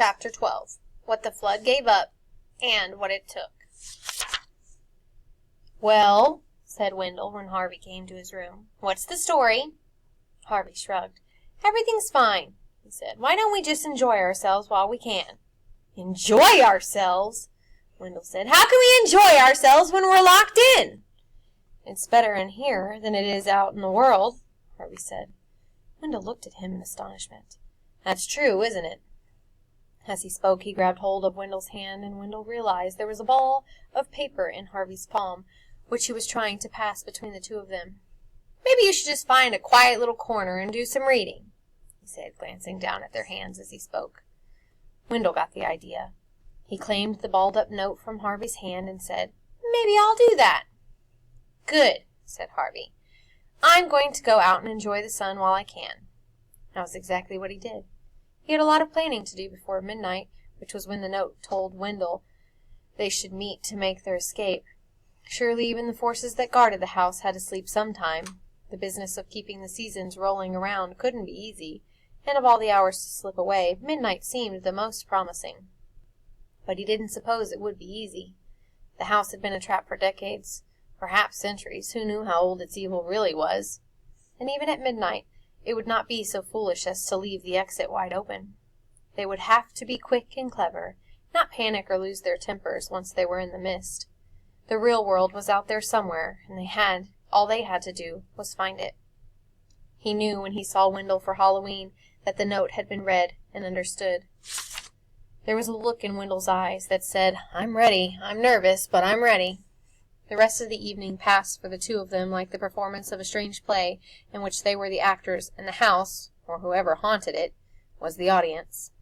Chapter 12. What the Flood Gave Up, and What It Took. "Well," said Wendell when Harvey came to his room, "what's the story?" Harvey shrugged. "Everything's fine," he said. "Why don't we just enjoy ourselves while we can?" "Enjoy ourselves?" Wendell said. "How can we enjoy ourselves when we're locked in?" "It's better in here than it is out in the world," Harvey said. Wendell looked at him in astonishment. "That's true, isn't it?" As he spoke, he grabbed hold of Wendell's hand, and Wendell realized there was a ball of paper in Harvey's palm, which he was trying to pass between the two of them. "Maybe you should just find a quiet little corner and do some reading," he said, glancing down at their hands as he spoke. Wendell got the idea. He claimed the balled-up note from Harvey's hand and said, "Maybe I'll do that." "Good," said Harvey. "I'm going to go out and enjoy the sun while I can." That was exactly what he did. He had a lot of planning to do before midnight, which was when the note told Wendell they should meet to make their escape. Surely even the forces that guarded the house had to sleep sometime. The business of keeping the seasons rolling around couldn't be easy, and of all the hours to slip away, midnight seemed the most promising. But he didn't suppose it would be easy. The house had been a trap for decades, perhaps centuries. Who knew how old its evil really was? And even at midnight, it would not be so foolish as to leave the exit wide open. They would have to be quick and clever, not panic or lose their tempers once they were in the mist. The real world was out there somewhere, and all they had to do was find it. He knew when he saw Wendell for Halloween that the note had been read and understood. There was a look in Wendell's eyes that said, "I'm ready. I'm nervous, but I'm ready." The rest of the evening passed for the two of them like the performance of a strange play in which they were the actors and the house, or whoever haunted it, was the audience.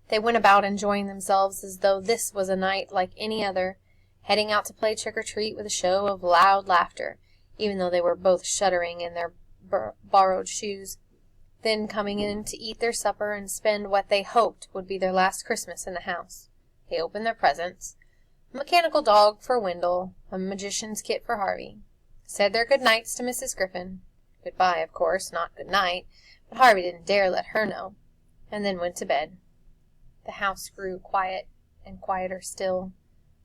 They went about enjoying themselves as though this was a night like any other, heading out to play trick-or-treat with a show of loud laughter, even though they were both shuddering in their borrowed shoes, then coming in to eat their supper and spend what they hoped would be their last Christmas in the house. They opened their presents. A mechanical dog for Wendell, a magician's kit for Harvey. Said their good nights to Mrs. Griffin. Goodbye, of course, not good night, but Harvey didn't dare let her know, and then went to bed. The house grew quiet and quieter still.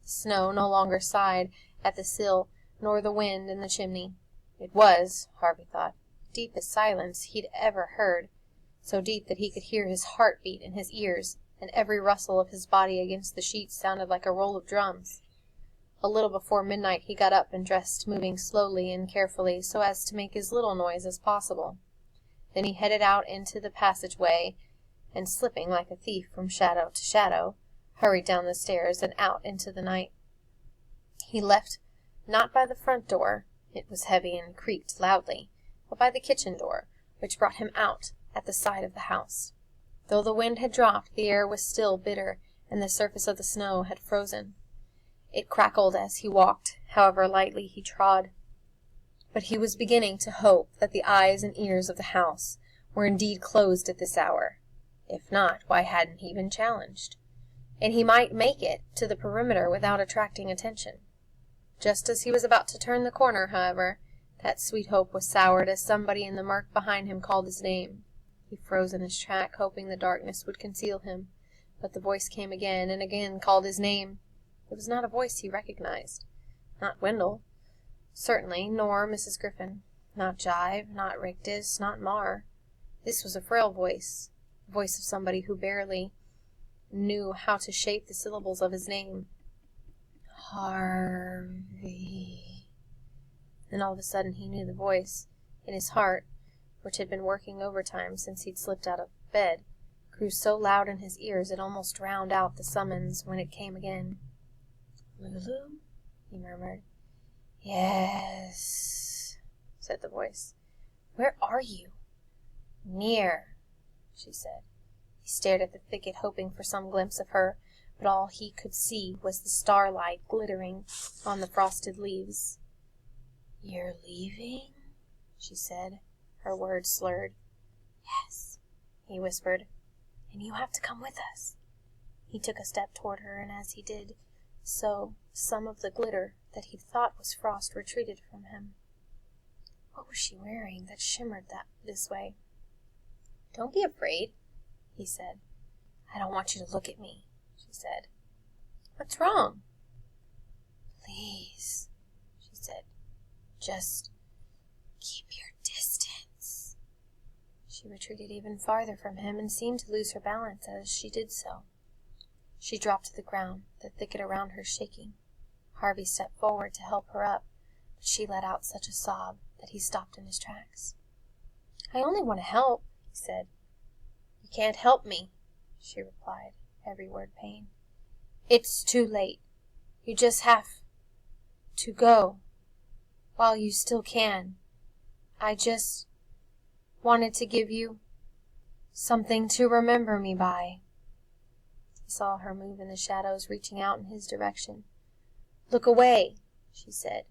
The snow no longer sighed at the sill, nor the wind in the chimney. It was, Harvey thought, the deepest silence he'd ever heard, so deep that he could hear his heart beat in his ears, and every rustle of his body against the sheets sounded like a roll of drums. A little before midnight he got up and dressed, moving slowly and carefully so as to make as little noise as possible. Then he headed out into the passageway, and slipping like a thief from shadow to shadow, hurried down the stairs and out into the night. He left not by the front door, it was heavy and creaked loudly, but by the kitchen door, which brought him out at the side of the house. Though the wind had dropped, the air was still bitter, and the surface of the snow had frozen. It crackled as he walked, however lightly he trod. But he was beginning to hope that the eyes and ears of the house were indeed closed at this hour. If not, why hadn't he been challenged? And he might make it to the perimeter without attracting attention. Just as he was about to turn the corner, however, that sweet hope was soured as somebody in the murk behind him called his name. He froze in his track, hoping the darkness would conceal him, but the voice came again and again called his name. It was not a voice he recognized. Not Wendell, certainly, nor Mrs. Griffin. Not Jive, not Rictus, not Mar. This was a frail voice, the voice of somebody who barely knew how to shape the syllables of his name. Harvey. Then all of a sudden he knew the voice. In his heart, which had been working overtime since he'd slipped out of bed, grew so loud in his ears it almost drowned out the summons when it came again. "Lulu?" he murmured. "Yes," said the voice. "Where are you?" "Near," she said. He stared at the thicket, hoping for some glimpse of her, but all he could see was the starlight glittering on the frosted leaves. "You're leaving?" she said, her words slurred. "Yes," he whispered, "and you have to come with us." He took a step toward her, and as he did so, some of the glitter that he thought was frost retreated from him. What was she wearing that shimmered this way? "Don't be afraid," he said. I don't want you to look at me, she said. What's wrong? Please, she said. Just keep your distance. She retreated even farther from him and seemed to lose her balance as she did so. She dropped to the ground, the thicket around her shaking. Harvey stepped forward to help her up, but she let out such a sob that he stopped in his tracks. I only want to help, he said. You can't help me, she replied, every word pain. It's too late. You just have to go while you still can. I just wanted to give you something to remember me by. He saw her move in the shadows, reaching out in his direction. Look away, she said.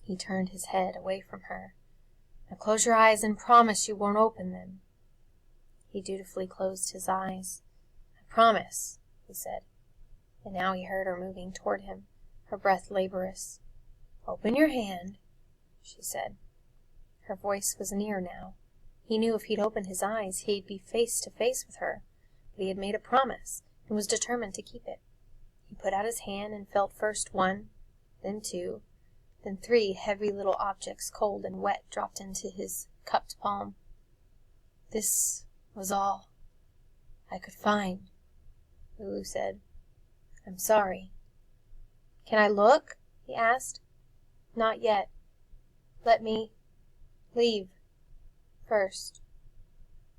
He turned his head away from her. Now close your eyes and promise you won't open them. He dutifully closed his eyes. I promise, he said. And now he heard her moving toward him, her breath laborious. Open your hand, she said. Her voice was near now. He knew if he'd opened his eyes, he'd be face to face with her. But he had made a promise, and was determined to keep it. He put out his hand and felt first one, then two, then three heavy little objects, cold and wet, dropped into his cupped palm. This was all I could find, Lulu said. I'm sorry. Can I look? He asked. Not yet. Let me leave first.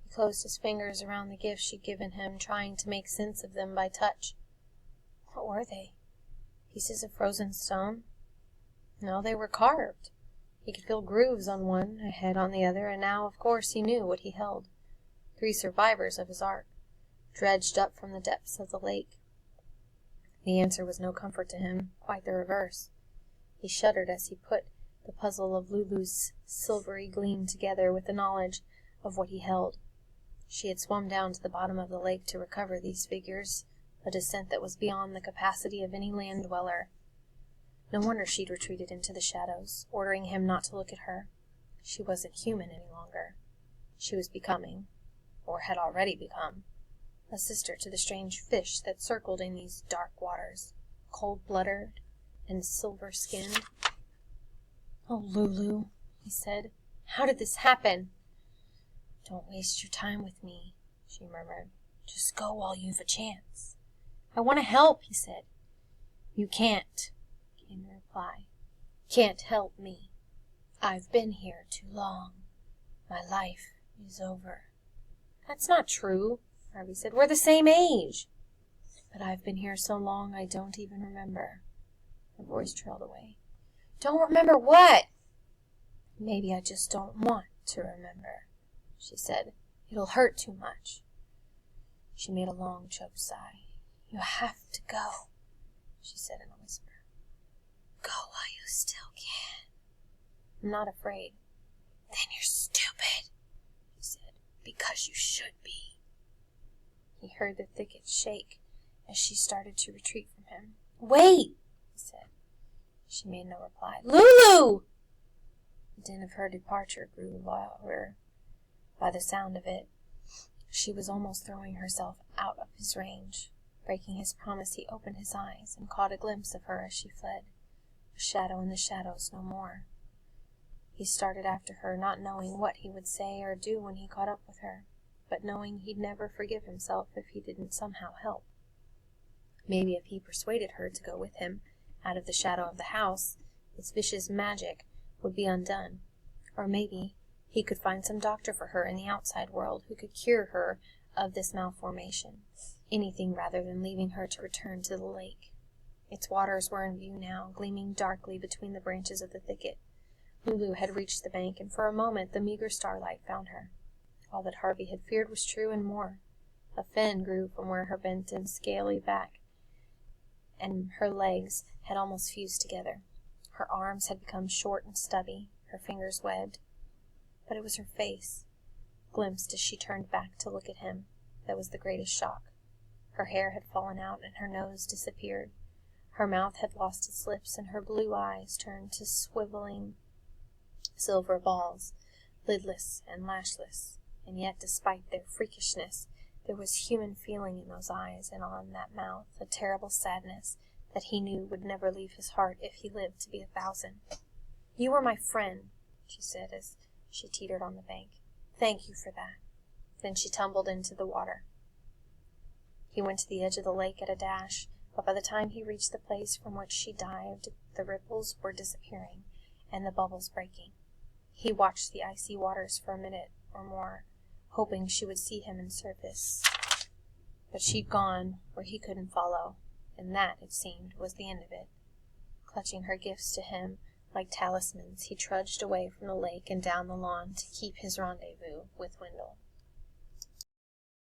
He closed his fingers around the gifts she'd given him, trying to make sense of them by touch. What were they? Pieces of frozen stone? No, they were carved. He could feel grooves on one, a head on the other, and now, of course, he knew what he held. 3 survivors of his ark, dredged up from the depths of the lake. The answer was no comfort to him, quite the reverse. He shuddered as he put the puzzle of Lulu's silvery gleam together with the knowledge of what he held. She had swum down to the bottom of the lake to recover these figures, a descent that was beyond the capacity of any land dweller. No wonder she'd retreated into the shadows, ordering him not to look at her. She wasn't human any longer. She was becoming, or had already become, a sister to the strange fish that circled in these dark waters, cold-blooded and silver-skinned. Oh, Lulu, he said, how did this happen? Don't waste your time with me, she murmured. Just go while you've a chance. I want to help, he said. You can't, came the reply. Can't help me. I've been here too long. My life is over. That's not true, Harvey said. We're the same age. But I've been here so long I don't even remember. Her voice trailed away. Don't remember what? Maybe I just don't want to remember, she said. It'll hurt too much. She made a long choked sigh. You have to go, she said in a whisper. Go while you still can. I'm not afraid. Then you're stupid, she said, because you should be. He heard the thicket shake as she started to retreat from him. Wait, he said. She made no reply. Lulu! The din of her departure grew louder. By the sound of it, she was almost throwing herself out of his range. Breaking his promise, he opened his eyes and caught a glimpse of her as she fled, a shadow in the shadows no more. He started after her, not knowing what he would say or do when he caught up with her, but knowing he'd never forgive himself if he didn't somehow help. Maybe if he persuaded her to go with him out of the shadow of the house, its vicious magic would be undone. Or maybe he could find some doctor for her in the outside world who could cure her of this malformation. Anything rather than leaving her to return to the lake. Its waters were in view now, gleaming darkly between the branches of the thicket. Lulu had reached the bank, and for a moment the meager starlight found her. All that Harvey had feared was true and more. A fin grew from where her bent and scaly back, and her legs had almost fused together. Her arms had become short and stubby, her fingers webbed. But it was her face, glimpsed as she turned back to look at him, that was the greatest shock. Her hair had fallen out and her nose disappeared. Her mouth had lost its lips and her blue eyes turned to swiveling silver balls, lidless and lashless. And yet, despite their freakishness, There was human feeling in those eyes and on that mouth, a terrible sadness that he knew would never leave his heart if he lived to be 1,000. "You were my friend," she said as she teetered on the bank. "Thank you for that." Then she tumbled into the water. He went to the edge of the lake at a dash, but by the time he reached the place from which she dived, the ripples were disappearing and the bubbles breaking. He watched the icy waters for a minute or more, hoping she would see him and surface. But she'd gone where he couldn't follow, and that, it seemed, was the end of it. Clutching her gifts to him like talismans, he trudged away from the lake and down the lawn to keep his rendezvous with Wendell.